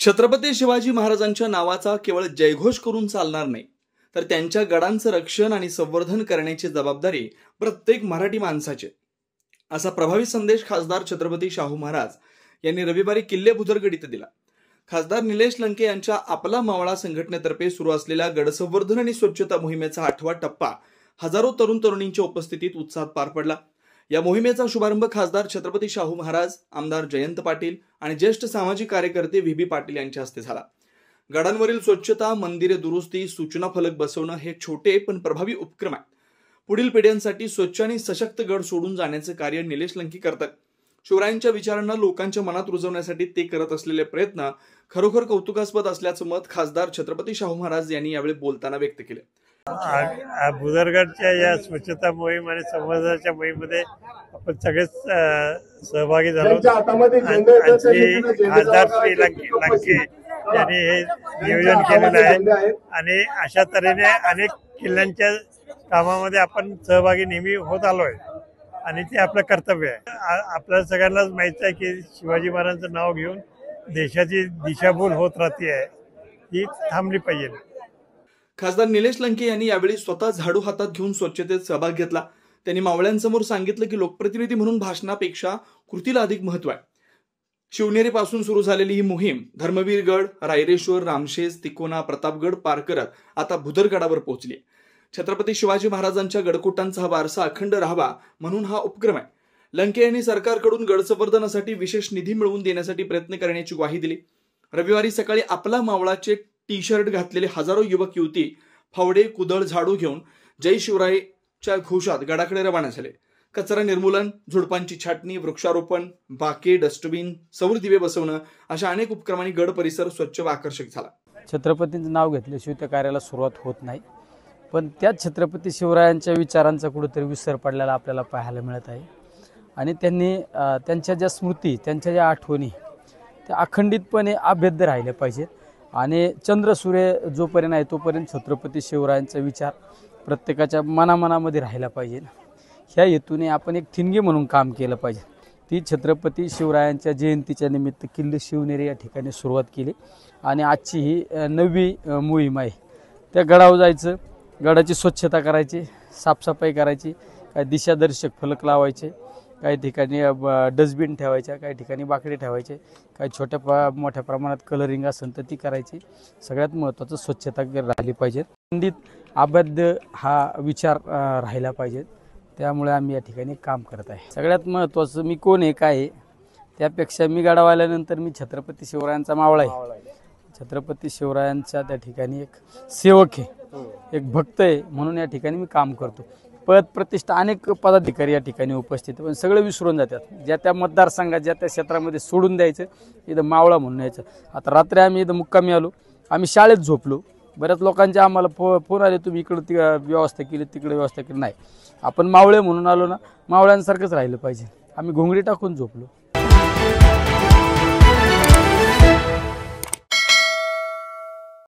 छत्रपती शिवाजी महाराजांच्या नावाचा केवळ जयघोष करून चालणार नाही, तर त्यांच्या गडांचं रक्षण आणि संवर्धन करण्याची जबाबदारी प्रत्येक मराठी माणसाची, असा प्रभावी संदेश खासदार छत्रपती शाहू महाराज यांनी रविवारी किल्ले भुदरगड इथे दिला। खासदार निलेश लंके यांच्या आपला मावळा संघटनेतर्फे सुरू असलेल्या गड संवर्धन आणि स्वच्छता मोहिमेचा 8वा टप्पा हजारो तरुण तरुणींच्या उपस्थितीत उत्साहात पार पडला। या मोहिमेचा शुभारंभ खासदार छत्रपती शाहू महाराज, आमदार जयंत पाटील आणि ज्येष्ठ सामाजिक कार्यकर्ते व्ही पाटील यांच्या हस्ते झाला। गडांवरील स्वच्छता, मंदिरे दुरुस्ती, सूचना फलक बसवणं हे छोटे पण प्रभावी उपक्रम आहेत। पुढील पिढ्यांसाठी स्वच्छ आणि सशक्त गड सोडून जाण्याचे कार्य निलेश लंके करतात। शिवरायांच्या विचारांना लोकांच्या मनात रुजवण्यासाठी ते करत असलेले प्रयत्न खरोखर कौतुकास्पद असल्याचं मत खासदार छत्रपती शाहू महाराज यांनी यावेळी बोलताना व्यक्त केले। भुदरगडच्या या स्वच्छता मोहीम आणि संवर्धनाच्या मोहिमेमध्ये आपण सगळेच सहभागी झालो। खासदार श्री लंके यांनी हे नियोजन केलेलं आहे आणि अशा तऱ्हेने अनेक किल्ल्यांच्या कामामध्ये आपण सहभागी नेहमी होत आलोय आणि ते आपलं कर्तव्य आहे। आपल्याला सगळ्यांनाच माहिती आहे की शिवाजी महाराजांचं नाव घेऊन देशाची दिशाभूल होत राहते, ही थांबली पाहिजे। खासदार निलेश लंके यांनी यावेळी स्वतः झाडू हातात घेऊन स्वच्छतेत सहभाग घेतला। त्यांनी मावळ्यांसमोर सांगितलं की लोकप्रतिनिधी म्हणून भाषणापेक्षा कृतीला अधिक महत्त्व आहे। शिवनेरीपासून सुरू झालेली ही मोहीम धर्मवीरगड, रायरेश्वर, रामशेज, तिकोना, प्रतापगड पार करत आता भुदरगडावर पोहोचली। छत्रपती शिवाजी महाराजांच्या गडकोटांचा हा वारसा अखंड राहावा म्हणून हा उपक्रम आहे। लंके यांनी सरकारकडून गड संवर्धनासाठी विशेष निधी मिळवून देण्यासाठी प्रयत्न करण्याची ग्वाही दिली। रविवारी सकाळी आपला मावळाचे टी-शर्ट घातलेले हजारो युवक युवती फावडे, कुदळ, झाडू घेऊन जय शिवरायच्या घोषात गडाकडे रवाना झाले। कचरा निर्मूलन, झुडपांची छाटणी, वृक्षारोपण, बाके, डस्टबिन, सौर दिवे बसवणं अशा अनेक उपक्रमांनी गड परिसर स्वच्छ व आकर्षक झाला। छत्रपतींचं नाव घेतल्याशिवाय त्या कार्याला सुरुवात होत नाही, पण त्याच छत्रपती शिवरायांच्या विचारांचा कुठेतरी विसर पडलेला आपल्याला पाहायला मिळत आहे आणि त्यांनी त्यांच्या ज्या स्मृती, त्यांच्या ज्या आठवणी त्या अखंडितपणे अभेद्य राहिल्या पाहिजेत आणि चंद्र सूर्य जोपर्यंत आहे तोपर्यंत छत्रपती शिवरायांचा विचार प्रत्येकाच्या मनामध्ये राहिला पाहिजे। ह्या हेतूने आपण एक ठिणगी म्हणून काम केलं पाहिजे। ती छत्रपती शिवरायांच्या जयंतीच्या निमित्त किल्ले शिवनेरी या ठिकाणी सुरुवात केली आणि आजची ही 9वी मोहीम आहे। त्या गडावर जायचं, गडाची स्वच्छता करायची, साफसफाई करायची, काही दिशादर्शक फलक लावायचे, काही ठिकाणी डस्टबिन ठेवायच्या, काही ठिकाणी बाकडे ठेवायचे, काही छोट्या मोठ्या प्रमाणात कलरिंग असेल तर ती करायची। सगळ्यात महत्त्वाचं स्वच्छता राहिली पाहिजे, खंडित अबाध्य हा विचार राहिला पाहिजे। त्यामुळे आम्ही या ठिकाणी काम करत आहे। सगळ्यात महत्त्वाचं मी कोण आहे काय आहे त्यापेक्षा मी गडावर आल्यानंतर मी छत्रपती शिवरायांचा मावळा आहे, छत्रपती शिवरायांचा त्या ठिकाणी एक सेवक आहे, एक भक्त आहे म्हणून या ठिकाणी मी काम करतो। पद प्रतिष्ठा अनेक पदाधिकारी या ठिकाणी उपस्थित, पण सगळे विसरून जातात। ज्या त्या मतदारसंघात ज्या त्या क्षेत्रामध्ये सोडून द्यायचं, इथं मावळा म्हणून यायचं। आता रात्री आम्ही इथं मुक्कामी आलो, आम्ही शाळेत झोपलो, बऱ्याच लोकांचे आम्हाला फोन आले, तुम्ही इकडं व्यवस्था केली, तिकडे व्यवस्था केली। नाही, आपण मावळे म्हणून आलो ना, मावळ्यांसारखंच राहिलं पाहिजे। आम्ही घोंगडी टाकून झोपलो।